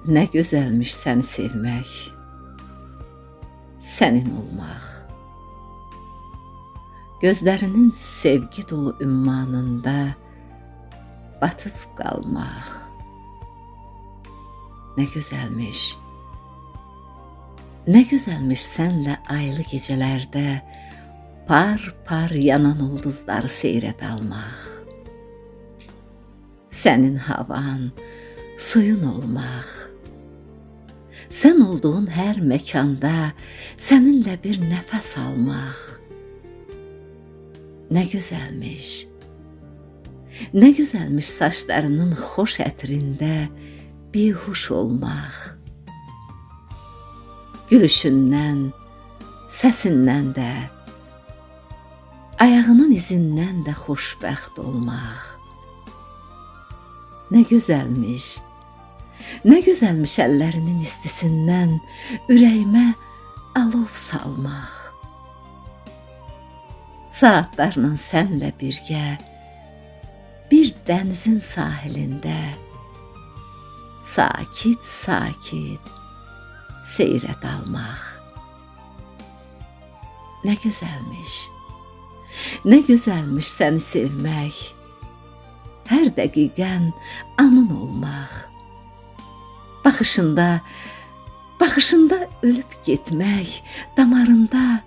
Nə gözəlmiş səni sevmək, sənin olmaq. Gözlərinin sevgi dolu ümmanında batıb qalmaq. Nə gözəlmiş sənlə aylı gecələrdə par yanan ulduzları seyrə dalmaq. Sənin havan, suyun olmaq. Sən olduğun hər məkanda səninlə bir nəfəs almaq. Nə gözəlmiş saçlarının xoş ətrində bihuş olmaq. Gülüşündən, səsindən də, ayağının izindən də xoşbəxt olmaq. Nə gözəlmiş əllərinin istisindən ürəyimə alov salmaq. Saatlarla sənlə birgə bir dənizin sahilində sakit seyrə dalmaq. Nə gözəlmiş səni sevmək, hər dəqiqən anın olmaq. Baxışında ölüb getmək, damarında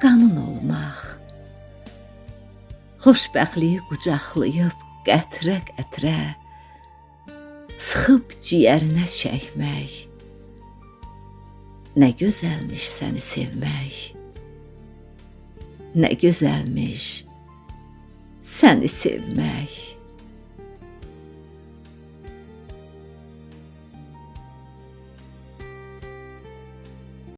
qanın olmaq. Xoşbəxtliyi qucaqlayıb qətrə, sıxıb ciyərinə çəkmək. Nə gözəlmiş səni sevmək, nə gözəlmiş səni sevmək.